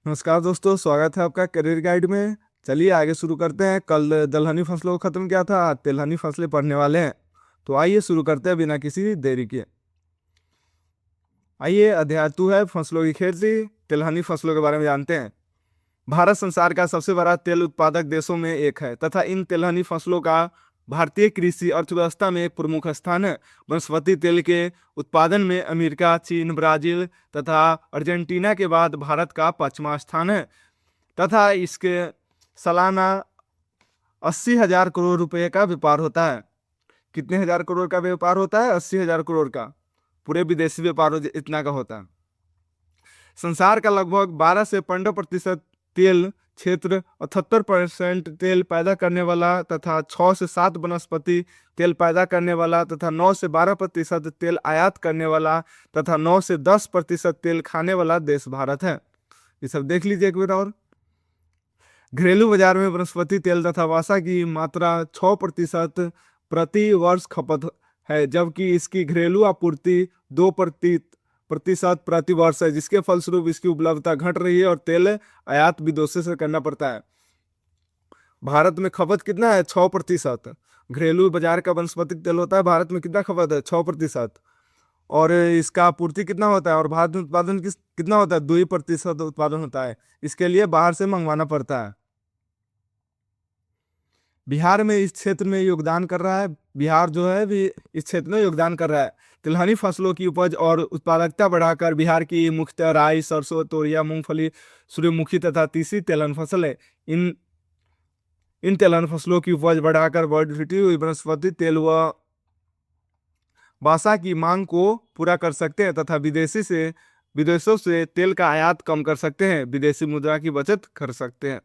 नमस्कार दोस्तों, स्वागत है आपका करियर गाइड में। चलिए आगे शुरू करते हैं। कल दलहनी फसलों को खत्म किया था, आज तिलहनी फसलें पढ़ने वाले हैं। तो आइए शुरू करते हैं बिना किसी देरी के। आइए, अध्याय 2 है फसलों की खेती। तिलहनी फसलों के बारे में जानते हैं। भारत संसार का सबसे बड़ा तेल उत्पादक देशों में एक है तथा इन तिलहनी फसलों का भारतीय कृषि अर्थव्यवस्था में एक प्रमुख स्थान है। वनस्पति तेल के उत्पादन में अमेरिका, चीन, ब्राजील तथा अर्जेंटीना के बाद भारत का 5वां स्थान है तथा इसके सालाना 80,000 करोड़ रुपए का व्यापार होता है। कितने हजार करोड़ का व्यापार होता है? 80,000 करोड़ का। पूरे विदेशी व्यापार इतना का होता है। संसार का लगभग 12 से 15% तेल क्षेत्र, 78% तेल पैदा करने वाला तथा 6 से 7 वनस्पति तेल पैदा करने वाला तथा 9 से 12% तेल आयात करने वाला तथा 9 से 10% तेल खाने वाला देश भारत है। ये सब देख लीजिए एक बार और। घरेलू बाजार में वनस्पति तेल तथा वसा की मात्रा 6% प्रति वर्ष खपत है, जबकि इसकी घरेलू आपूर्ति 2% प्रति वर्ष है, जिसके फलस्वरूप इसकी उपलब्धता घट रही है और तेल आयात विदेशों से करना पड़ता है। भारत में खपत कितना है? 6%। घरेलू बाजार का वनस्पति तेल होता है, भारत में कितना खपत है? 6%। और इसका आपूर्ति कितना होता है? और भारत में उत्पादन कितना होता है? 2% उत्पादन होता है। इसके लिए बाहर से मंगवाना पड़ता है। बिहार में इस क्षेत्र में योगदान कर रहा है। बिहार जो है भी इस क्षेत्र में योगदान कर रहा है। तिलहनी फसलों की उपज और उत्पादकता बढ़ाकर बिहार की मुख्यतः राई, सरसों, तोरिया, मूंगफली, सूर्यमुखी तथा तीसरी तिलहन फसल है। इन तिलहन फसलों की उपज बढ़ाकर बढ़ती हुई वनस्पति तेल व वसा की मांग को पूरा कर सकते हैं तथा विदेशों से तेल का आयात कम कर सकते हैं। विदेशी मुद्रा की बचत कर सकते हैं।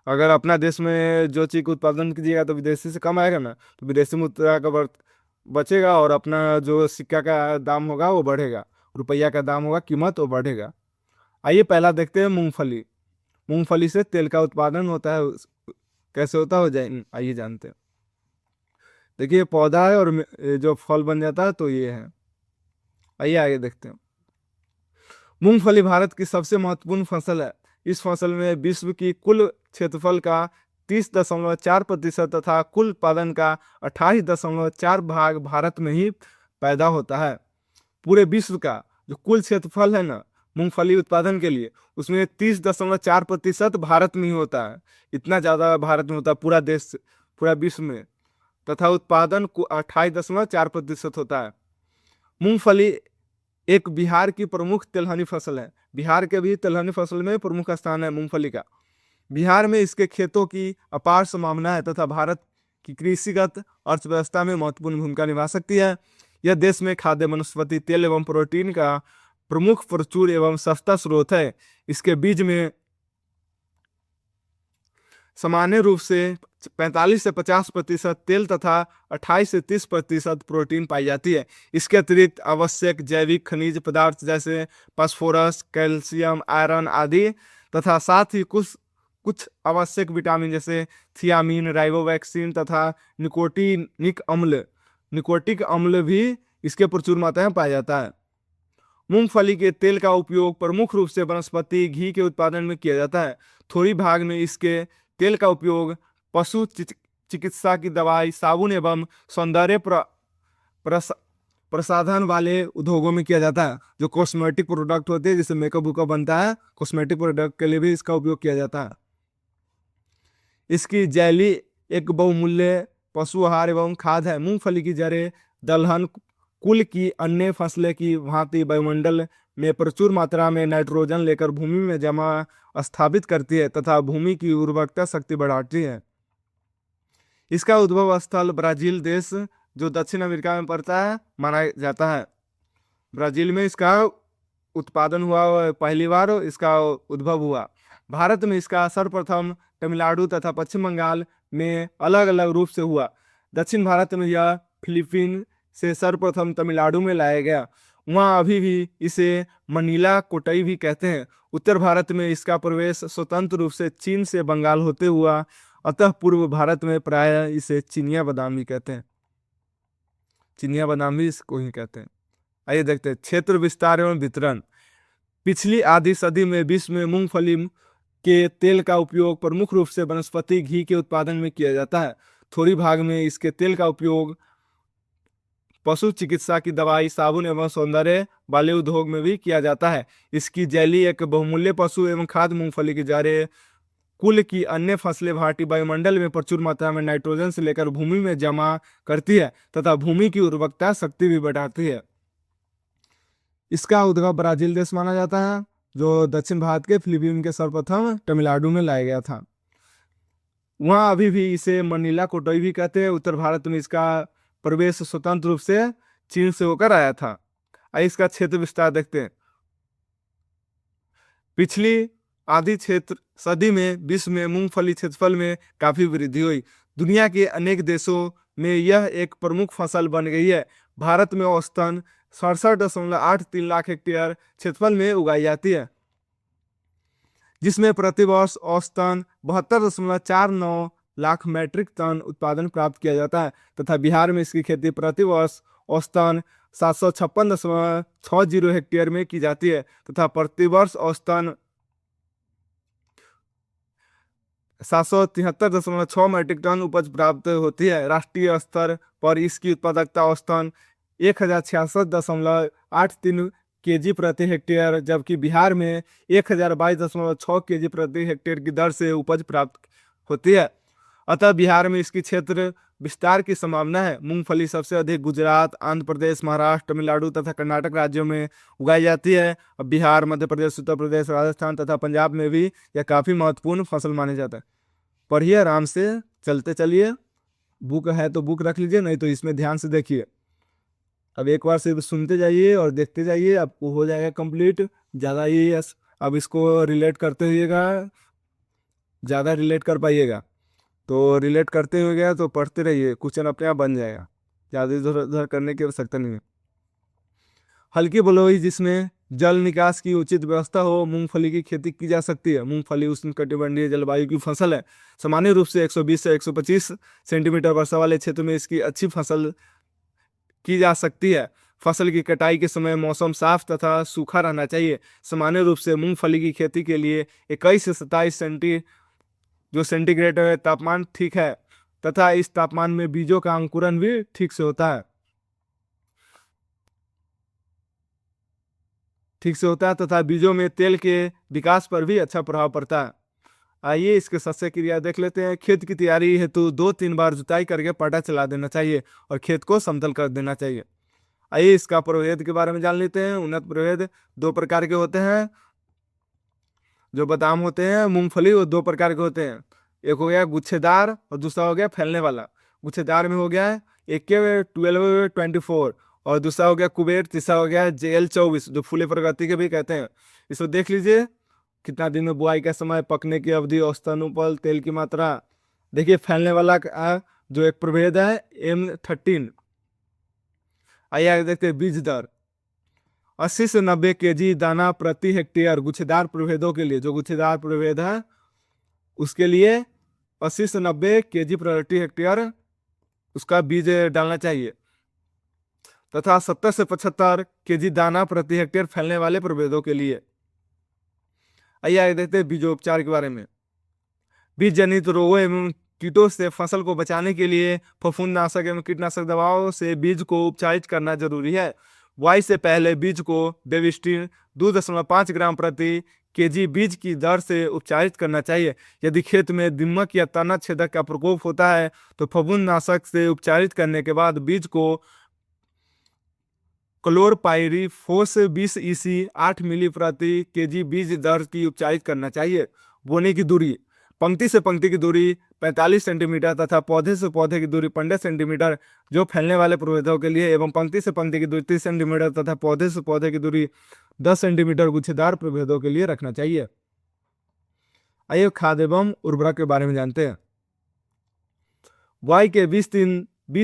अगर अपना देश में जो चीज का उत्पादन कीजिएगा तो विदेशी से कम आएगा ना, तो विदेशी मुद्रा का बचेगा और अपना जो सिक्का का दाम होगा वो बढ़ेगा, रुपया का दाम होगा, कीमत वो बढ़ेगा। आइए पहला देखते हैं मूंगफली। मूंगफली से तेल का उत्पादन होता है, कैसे होता हो जाए आइए जानते हैं। देखिए पौधा है और जो फल बन जाता है तो ये है। आइए आगे देखते हैं। मूंगफली भारत की सबसे महत्वपूर्ण फसल है। इस फसल में विश्व की कुल क्षेत्रफल का 30.4% तथा कुल उत्पादन का 28.4 भाग भारत में ही पैदा होता है। पूरे विश्व का जो कुल क्षेत्रफल है ना मूंगफली उत्पादन के लिए, उसमें 30.4% भारत में ही होता है। इतना ज़्यादा भारत में होता है पूरा देश, पूरा विश्व में। तथा उत्पादन को 28.4% होता है। मूंगफली एक बिहार की प्रमुख तिलहनी फसल है। बिहार के भी तिलहनी फसल में प्रमुख स्थान है मूंगफली का। बिहार में इसके खेतों की अपार संभावना है तथा भारत की कृषिगत अर्थव्यवस्था में महत्वपूर्ण भूमिका निभा सकती है। यह देश में खाद्य वनस्पति तेल एवं प्रोटीन का प्रमुख, प्रचुर एवं सस्ता स्रोत है। इसके बीज में सामान्य रूप से 45 से 50% तेल तथा 28 से 30% प्रोटीन पाई जाती है। इसके अतिरिक्त आवश्यक जैविक खनिज पदार्थ जैसे फास्फोरस, कैल्शियम, आयरन आदि तथा साथ ही कुछ आवश्यक विटामिन जैसे थियामिन, राइबोवैक्सीन तथा निकोटिक अम्ल भी इसके प्रचुर मात्रा में पाया जाता है। मूंगफली के तेल का उपयोग प्रमुख रूप से वनस्पति घी के उत्पादन में किया जाता है। थोड़ी भाग में इसके तेल का उपयोग पशु चिकित्सा की दवाई, साबुन एवं सौंदर्य प्रसाधन वाले उद्योगों में किया जाता है। जो कॉस्मेटिक प्रोडक्ट होते हैं, जैसे मेकअप वुकअप बनता है, कॉस्मेटिक प्रोडक्ट के लिए भी इसका उपयोग किया जाता है। इसकी जैली एक बहुमूल्य पशु आहार एवं खाद है। मूंगफली की जड़ें दलहन कुल की अन्य फसलें की भांति वायुमंडल में प्रचुर मात्रा में नाइट्रोजन लेकर भूमि में जमा स्थापित करती है तथा भूमि की उर्वरकता शक्ति बढ़ाती है। इसका उद्भव स्थल ब्राजील देश, जो दक्षिण अमेरिका में पड़ता है, माना जाता है। ब्राजील में इसका उत्पादन हुआ, पहली बार इसका उद्भव हुआ। भारत में इसका सर्वप्रथम तमिलनाडु तथा पश्चिम बंगाल में अलग अलग रूप से हुआ। दक्षिण भारत में यह फिलीपीन से सर्वप्रथम तमिलनाडु में लाया गया। वहाँ अभी भी इसे मनीला कोटई भी कहते हैं। उत्तर भारत में इसका प्रवेश स्वतंत्र रूप से चीन से बंगाल होते हुआ, अतः पूर्व भारत में प्रायः इसे चिनिया बादाम भी कहते हैं। चिनिया बादाम भी इसको ही कहते हैं। आइए देखते हैं क्षेत्र विस्तार एवं वितरण। पिछली आधी सदी में विश्व में मूंगफली के तेल का उपयोग प्रमुख रूप से वनस्पति घी के उत्पादन में किया जाता है। थोड़ी भाग में इसके तेल का उपयोग पशु चिकित्सा की दवाई, साबुन एवं सौंदर्य वाले उद्योग में भी किया जाता है। इसकी जैली एक बहुमूल्य पशु एवं खाद्य मूंगफली की जड़ें कुल की अन्य फसलें भांति वायुमंडल में प्रचुर मात्रा में नाइट्रोजन से लेकर भूमि में जमा करती है तथा भूमि की उर्वरकता शक्ति भी बढ़ाती है। इसका उद्गम ब्राजील देश माना जाता है, जो दक्षिण भारत के फिलीपीन के सर्वप्रथम तमिलनाडु में लाया गया था। वहाँ अभी भी इसे मनीला कोटोई भी कहते हैं। उत्तर भारत में इसका प्रवेश स्वतंत्र रूप से चीन से होकर आया था। आइए इसका क्षेत्र विस्तार देखते हैं। पिछली आधी क्षेत्र सदी में विश्व में मूंगफली क्षेत्रफल में काफी वृद्धि हुई। दुनिया के अनेक देशों में यह एक प्रमुख फसल बन गई है। भारत में औसतन 67.83 लाख हेक्टेयर क्षेत्रफल में उगाई जाती है, जिसमें प्रतिवर्ष औसतन 72.49 लाख मीट्रिक टन उत्पादन प्राप्त किया जाता है तथा बिहार में इसकी खेती प्रतिवर्ष औसतन 756.60 हेक्टेयर में की जाती है तथा प्रतिवर्ष औसतन 773.6 मीट्रिक टन उपज प्राप्त होती है। राष्ट्रीय स्तर पर इसकी उत्पादकता औसतन 1066.83 केजी प्रति हेक्टेयर, जबकि बिहार में 1022.6 केजी प्रति हेक्टेयर की दर से उपज प्राप्त होती है। अतः बिहार में इसकी क्षेत्र विस्तार की संभावना है। मूंगफली सबसे अधिक गुजरात, आंध्र प्रदेश, महाराष्ट्र, तमिलनाडु तथा कर्नाटक राज्यों में उगाई जाती है। अब बिहार, मध्य प्रदेश, उत्तर प्रदेश, राजस्थान तथा पंजाब में भी यह काफ़ी महत्वपूर्ण फसल माने जाता है। पढ़िए आराम से, चलते चलिए। बुक है तो बुक रख लीजिए, नहीं तो इसमें ध्यान से देखिए। अब एक बार सिर्फ सुनते जाइए और देखते जाइए, आपको हो जाएगा कंप्लीट। ज़्यादा ही अब इसको रिलेट करते हुएगा, ज़्यादा रिलेट कर पाइएगा तो रिलेट करते हुए तो पढ़ते रहिए, क्वेश्चन अपने आप बन जाएगा। ज़्यादा इधर उधर करने की आवश्यकता नहीं है। हल्की बलुई जिसमें जल निकास की उचित व्यवस्था हो, मूंगफली की खेती की जा सकती है। मूंगफली उष्णकटिबंधीय जलवायु की फसल है। सामान्य रूप से 120 से 125 सेंटीमीटर वर्षा वाले क्षेत्र में इसकी अच्छी फसल की जा सकती है। फसल की कटाई के समय मौसम साफ तथा सूखा रहना चाहिए। सामान्य रूप से मूंगफली की खेती के लिए 21 से 27 सेंटीग्रेड तापमान ठीक है तथा इस तापमान में बीजों का अंकुरण भी ठीक से होता है तथा बीजों में तेल के विकास पर भी अच्छा प्रभाव पड़ता है। आइए इसके सस्य क्रिया देख लेते हैं। खेत की तैयारी हेतु 2-3 बार जुताई करके पाटा चला देना चाहिए और खेत को समतल कर देना चाहिए। आइए इसका प्रभेद के बारे में जान लेते हैं। उन्नत प्रभेद 2 प्रकार के होते हैं। जो बादाम होते हैं, मूंगफली, वो 2 प्रकार के होते हैं। एक हो गया गुच्छेदार और दूसरा हो गया फैलने वाला। गुच्छेदार में हो गया 12-24 और दूसरा हो गया कुबेर, तीसरा हो गया JL24, जो फूले प्रगति के भी कहते हैं। इसको देख लीजिए, कितना दिन में बुआई का समय, पकने की अवधि, औसतन उपज, तेल की मात्रा। देखिए फैलने वाला का जो एक प्रभेद है M13। आइए आगे देखते हैं। बीज दर 80 से 90 केजी दाना प्रति हेक्टेयर गुच्छेदार प्रभेदों के लिए। जो गुच्छेदार प्रभेद है उसके लिए 80 से 90 केजी प्रति हेक्टेयर उसका बीज डालना चाहिए तथा 70 से 75 केजी दाना प्रति हेक्टेयर फैलने वाले प्रभेदों के लिए। आइए आगे देखते हैं बीजोपचार के बारे में। बीज जनित रोगों एवं कीटों से फसल को बचाने के लिए फफूंदनाशक एवं कीटनाशक दवाओं से बीज को उपचारित करना जरूरी है। बुआई से पहले बीज को बेविस्टिन 2.5 ग्राम प्रति केजी बीज की दर से उपचारित करना चाहिए। यदि खेत में दीमक या तना छेदक का प्रकोप होता है तो फफूंदनाशक से उपचारित करने के बाद बीज को क्लोरपाइरीफोस 20 EC 8 मिली प्रति केजी बीज दर की उपचारित करना चाहिए। बोने की दूरी पंक्ति से पंक्ति की दूरी 45 सेंटीमीटर तथा पौधे से पौधे की दूरी 15 सेंटीमीटर जो फैलने वाले प्रभेदों के लिए, एवं पंक्ति से पंक्ति की दूरी 30 सेंटीमीटर तथा पौधे से पौधे की दूरी 10 सेंटीमीटर गुच्छेदार प्रभेदों के लिए रखना चाहिए। आइए खाद एवं उर्वरक के बारे में जानते हैं। बुआई के 20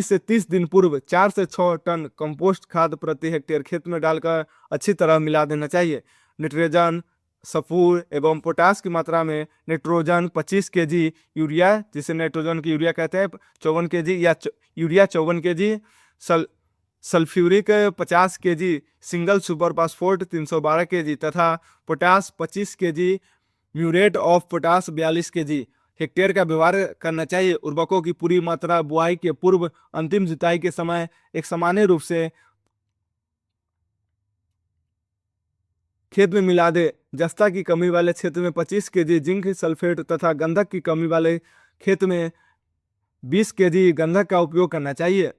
से 30 दिन पूर्व 4 से 6 टन कंपोस्ट खाद प्रति हेक्टेयर खेत में डालकर अच्छी तरह मिला देना चाहिए। नाइट्रोजन, सल्फर एवं पोटास की मात्रा में नाइट्रोजन 25 केजी, यूरिया जिसे नाइट्रोजन की यूरिया कहते हैं 54 केजी या urea 54 kg, sulphuric 50 kg, single super phosphate 312 kg तथा potash 25 kg muriate of potash 42 kg hectare का व्यवहार करना चाहिए। उर्वरकों की पूरी मात्रा बुआई के पूर्व अंतिम जुताई के समय एक सामान्य रूप से खेत में मिला दे। जस्ता की कमी वाले क्षेत्र में 25 kg जिंक सल्फेट तथा गंधक की कमी वाले खेत में 20 kg गंधक का उपयोग करना चाहिए।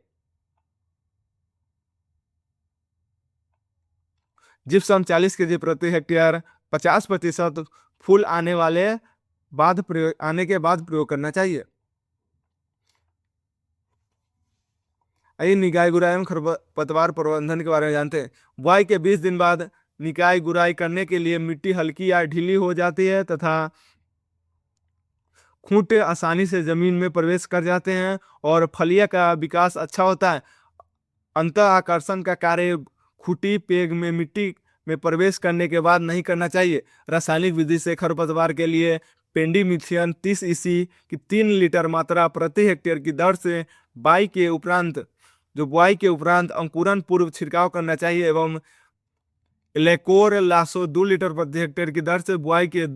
जिप्सम 40 kg प्रति हेक्टेयर 50% फूल आने के बाद प्रयोग करना चाहिए। आइए निकाय गुड़ाई एवं खरपतवार प्रबंधन के बारे में जानते हैं। बुआई के 20 दिन बाद निकाय गुड़ाई करने के लिए मिट्टी हल्की या ढीली हो जाती है तथा खूंटे आसानी से जमीन में प्रवेश कर जाते हैं और फलिया का विकास अच्छा होता है। अंत आकर्षण का कार्य खूंटी पेग में मिट्टी में प्रवेश करने के बाद नहीं करना चाहिए। रासायनिक विधि से खरपतवार के लिए पेंडीमिथियन 30 EC की 3 लीटर मात्रा प्रति हेक्टेयर की दर से बुआई के उपरांत अंकुरण पूर्व छिड़काव करना चाहिए एवं इलेकोर लासो 2 लीटर प्रति हेक्टेयर की दर से बुआई के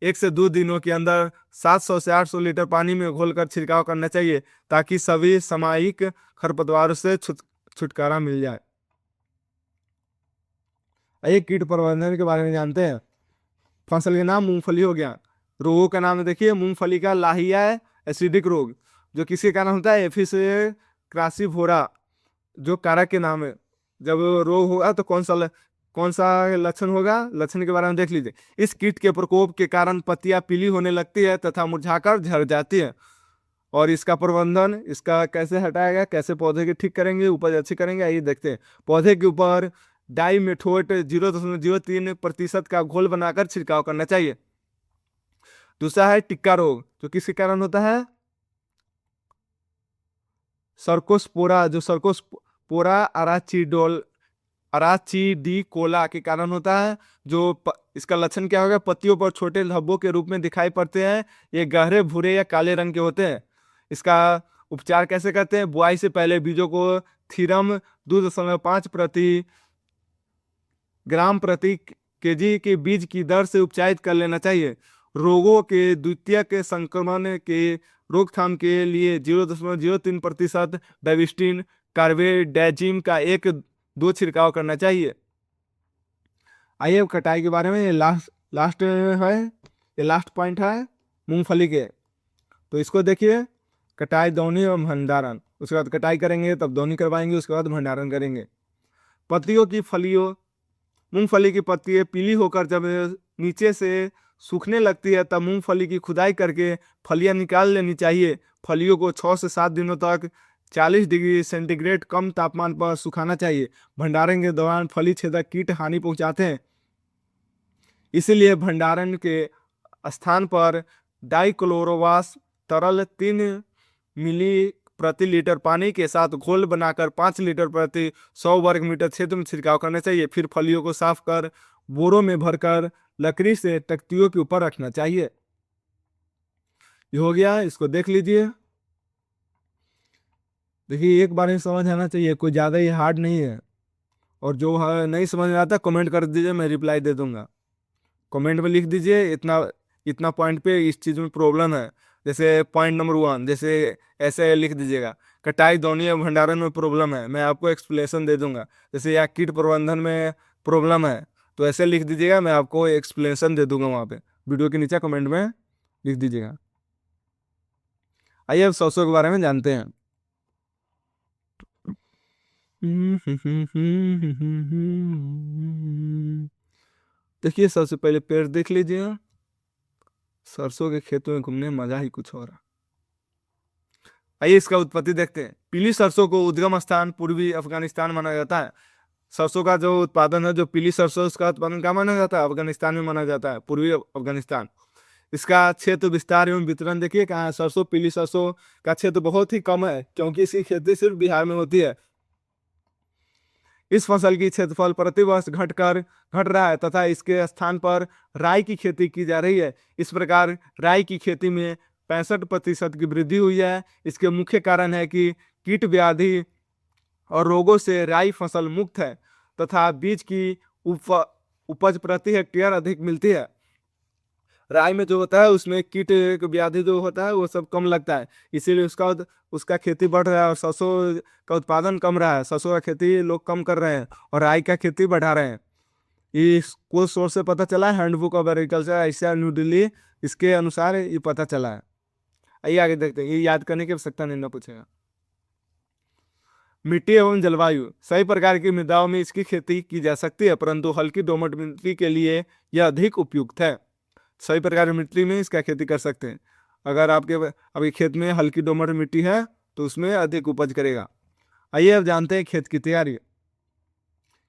1 से 2 दिनों के अंदर 700 से 800 लीटर पानी में घोलकर छिड़काव करना चाहिए ताकि सभी सामयिक खरपतवारों से छुटकारा मिल जाए। आइए कीट प्रबंधन के बारे में जानते हैं। फसल के नाम मूंगफली हो गया। रोगों का नाम देखिए, मूंगफली का लाहिया एसिडिक रोग जो किसके कारण होता है, एफिस क्रासिफोरा जो कारक के नाम है। जब रोग होगा तो कौन सा लक्षण होगा, लक्षण के बारे में देख लीजिए। इस कीट के प्रकोप के कारण पत्तियां पीली होने लगती है तथा मुरझाकर झड़ जाती है। और इसका प्रबंधन, इसका कैसे हटाया गया, कैसे पौधे की ठीक करेंगे, उपज अच्छी करेंगे, आइए देखते हैं। पौधे के ऊपर डाइमेथोएट 0.03% का घोल बनाकर छिड़काव करना चाहिए। दूसरा है टिक्का रोग जो किसके कारण होता है, सर्कोस्पोरा जो सर्कोस्पोरा अराचिडिकोला के कारण होता है। इसका लक्षण क्या होगा, पत्तियों पर छोटे धब्बों के रूप में दिखाई पड़ते हैं। ये गहरे भूरे या काले रंग के होते हैं। इसका उपचार कैसे करते हैं, बुआई से पहले बीजों को थीरम 2.5 ग्राम प्रति kg के बीज की दर से उपचारित कर लेना चाहिए। रोगों के द्वितीयक संक्रमण के रोकथाम के लिए 0.03% डाइविस्टिन कार्बेडाजिम का 1-2 छिड़काव करना चाहिए। आइए अब कटाई के बारे में। ये लास्ट पॉइंट है मूंगफली के, तो इसको देखिए। कटाई, दौनी और भंडारण। उसके बाद कटाई करेंगे तब दौनी करवाएंगे, उसके बाद भंडारण करेंगे। पत्तियों की फलियों, मूंगफली की पत्तियां पीली होकर जब नीचे से सूखने लगती है तब मूंगफली की खुदाई करके फलियां निकाल लेनी चाहिए। फलियों को 6 से 7 दिनों तक 40 डिग्री सेंटीग्रेड कम तापमान पर सुखाना चाहिए। भंडारण के दौरान फली छेदक कीट हानि पहुंचाते हैं, इसलिए भंडारण के स्थान पर डाइक्लोरोवास तरल 3 मिली प्रति लीटर पानी के साथ घोल बनाकर 5 लीटर प्रति 100 वर्ग मीटर क्षेत्र में छिड़काव करना चाहिए। फिर फलियों को साफ कर बोरों में भरकर लकड़ी से तख्तियों के ऊपर रखना चाहिए। ये हो गया, इसको देख लीजिए। देखिए एक बार में समझ आना चाहिए, कोई ज़्यादा ही हार्ड नहीं है। और जो नहीं समझ में आता कमेंट कर दीजिए, मैं रिप्लाई दे दूंगा। कमेंट में लिख दीजिए इतना पॉइंट पे इस चीज़ में प्रॉब्लम है। जैसे पॉइंट नंबर 1 जैसे ऐसे लिख दीजिएगा, कटाई, दौनी और भंडारण में प्रॉब्लम है, मैं आपको एक्सप्लेनेशन दे दूंगा। जैसे या कीट प्रबंधन में प्रॉब्लम है तो ऐसे लिख दीजिएगा, मैं आपको एक्सप्लेनेशन दे दूंगा वहाँ पे, वीडियो के नीचे कमेंट में लिख दीजिएगा। आइए अब सरसों के बारे में जानते हैं। देखिए सबसे पहले पेड़ देख लीजिए। सरसों के खेतों में घूमने में मजा ही कुछ हो रहा। आइए इसका उत्पत्ति देखते हैं। पीली सरसों को उद्गम स्थान पूर्वी अफगानिस्तान माना जाता है। सरसों का जो उत्पादन है, जो पीली सरसों, उसका उत्पादन कहाँ माना जाता है, अफगानिस्तान में माना जाता है, पूर्वी अफगानिस्तान। इसका क्षेत्र विस्तार एवं वितरण देखिए कहाँ है। सरसों, पीली सरसों का क्षेत्र बहुत ही कम है क्योंकि इसकी खेती सिर्फ बिहार में होती है। इस फसल की क्षेत्रफल प्रति वर्ष घट रहा है तथा इसके स्थान पर राई की खेती की जा रही है। इस प्रकार राई की खेती में 65% की वृद्धि हुई है। इसके मुख्य कारण है कि कीट व्याधि और रोगों से राई फसल मुक्त है तथा बीज की उपज प्रति हेक्टेयर अधिक मिलती है। राई में जो होता है उसमें कीट व्याधि जो होता है वो सब कम लगता है, इसीलिए उसका खेती बढ़ रहा है। और सरसों का उत्पादन कम रहा है, सरसों का खेती लोग कम कर रहे हैं और राई का खेती बढ़ा रहे हैं। ये को सोर्स से पता चला है, handbook of agriculture Asia new Delhi, इसके अनुसार ये पता चला है। आइए आगे देखते हैं, ये याद करने की आवश्यकता नहीं ना पूछेगा। मिट्टी एवं जलवायु, सही प्रकार की मृदाओं में इसकी खेती की जा सकती है, परंतु हल्की दोमट मिट्टी के लिए यह अधिक उपयुक्त है। सही प्रकार की मिट्टी में इसका खेती कर सकते हैं। अगर आपके अभी खेत में हल्की दोमट मिट्टी है तो उसमें अधिक उपज करेगा। आइए अब जानते हैं खेत की तैयारी।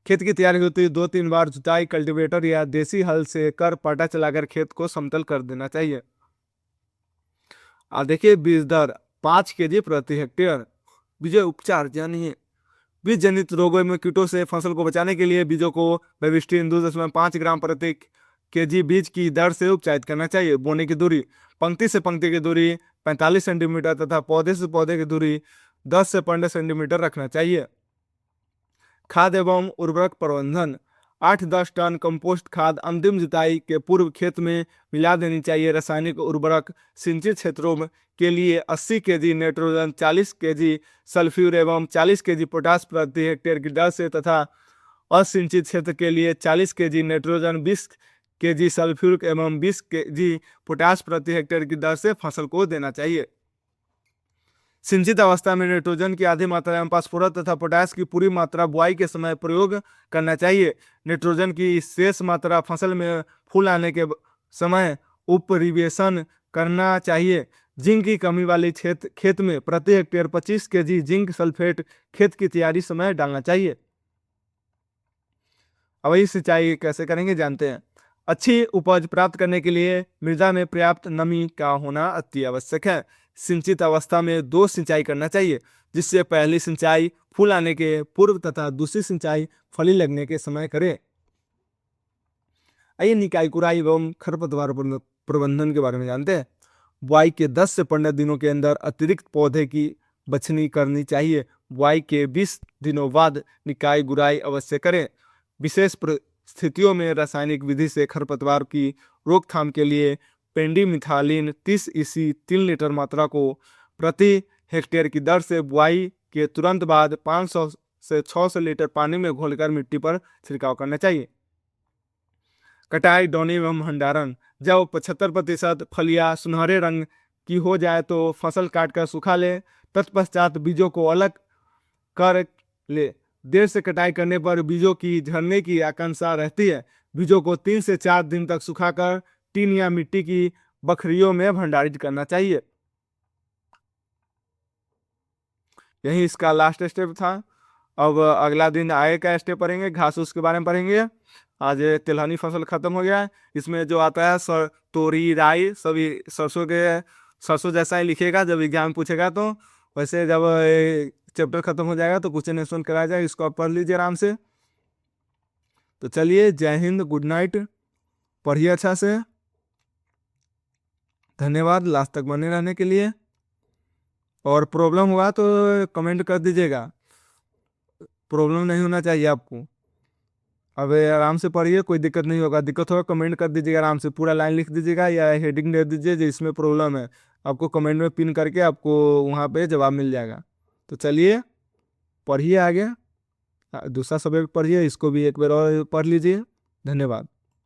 खेत की तैयारी होती है 2-3 बार जुताई कल्टीवेटर या देसी हल से कर पाटा चलाकर खेत को समतल कर देना चाहिए। देखिए बीज दर 5 केजी प्रति हेक्टेयर। बीज उपचार यानी बीज जनित रोगों में कीटों से फसल को बचाने के लिए बीजों को बेबिस्टिन 2.5 ग्राम प्रति केजी बीज की दर से उपचारित करना चाहिए। बोने की दूरी, पंक्ति से पंक्ति की दूरी 45 सेंटीमीटर तथा पौधे से पौधे की दूरी 10 से 15 सेंटीमीटर रखना चाहिए। खाद एवं उर्वरक प्रबंधन, 8-10 टन कंपोस्ट खाद अंतिम जुताई के पूर्व खेत में मिला देनी चाहिए। रासायनिक उर्वरक सिंचित क्षेत्रों के लिए 80 केजी नाइट्रोजन, 40 केजी सल्फ्यूर एवं 40 केजी पोटास प्रति हेक्टेयर की दर से तथा असिंचित क्षेत्र के लिए 40 केजी नाइट्रोजन, 20 केजी सल्फ्यूर एवं 20 केजी पोटास प्रति हेक्टेयर की दर से फसल को देना चाहिए। सिंचित अवस्था में नाइट्रोजन की आधी मात्रा एवं फास्फोरस तथा पोटास की पूरी मात्रा बुआई के समय प्रयोग करना चाहिए। नाइट्रोजन की शेष मात्रा फसल में फूल आने के समय उपरिवेशन करना चाहिए। जिंक की कमी वाली खेत में प्रति हेक्टेयर 25 केजी जिंक सल्फेट खेत की तैयारी समय डालना चाहिए। अब ये सिंचाई कैसे करेंगे जानते हैं। अच्छी उपज प्राप्त करने के लिए मृदा में पर्याप्त नमी का होना अति आवश्यक है। सिंचित अवस्था में 2 सिंचाई करना चाहिए, जिससे पहली सिंचाई फूल आने के पूर्व तथा दूसरी सिंचाई फली लगने के समय करें। आइए निकाई कुराई एवं खरपतवार प्रबंधन के बारे में जानते हैं। बुआई के 10 से 15 दिनों के अंदर अतिरिक्त पौधे की बछनी करनी चाहिए। बुआई के 20 दिनों बाद निकाई गुराई अवश्य करें। विशेष स्थितियों में रासायनिक विधि से खरपतवार की रोकथाम के लिए पेंडीमिथालिन 30 ईसी 3 लीटर मात्रा को प्रति हेक्टेयर की दर से बुआई के तुरंत बाद 500 से 600 लीटर पानी में घोलकर मिट्टी पर छिड़काव करना चाहिए। कटाई, डौनी एवं भंडारण, जब 75% फलियां सुनहरे रंग की हो जाए तो फसल काटकर सुखा ले। तत्पश्चात बीजों को अलग कर ले। देर से कटाई करने पर बीजों की झड़ने की आशंका रहती है। बीजों को 3 से 4 दिन तक सुखाकर टीन या मिट्टी की बखरियों में भंडारित करना चाहिए। यही इसका लास्ट स्टेप था। अब अगला दिन आगे का स्टेप पढ़ेंगे, घास उसके बारे में पढ़ेंगे। आज तिलहनी फसल खत्म हो गया है। इसमें जो आता है तोरी, राई, सभी सरसों जैसा ही लिखेगा जब एग्जाम पूछेगा। तो वैसे जब चैप्टर खत्म हो जाएगा तो क्वेश्चन आंसर कराया जाएगा, इसको आप पढ़ लीजिए आराम से। तो चलिए, जय हिंद, गुड नाइट, पढ़िए अच्छा से। धन्यवाद लास्ट तक बने रहने के लिए। और प्रॉब्लम हुआ तो कमेंट कर दीजिएगा, प्रॉब्लम नहीं होना चाहिए आपको। अब आराम से पढ़िए, कोई दिक्कत नहीं होगा। दिक्कत होगा कमेंट कर दीजिएगा, आराम से पूरा लाइन लिख दीजिएगा या हेडिंग दे दीजिए जिसमें प्रॉब्लम है। आपको कमेंट में पिन करके आपको वहाँ पे जवाब मिल जाएगा। तो चलिए पढ़िए आगे, दूसरा सब्जेक्ट पढ़िए, इसको भी एक बार और पढ़ लीजिए। धन्यवाद।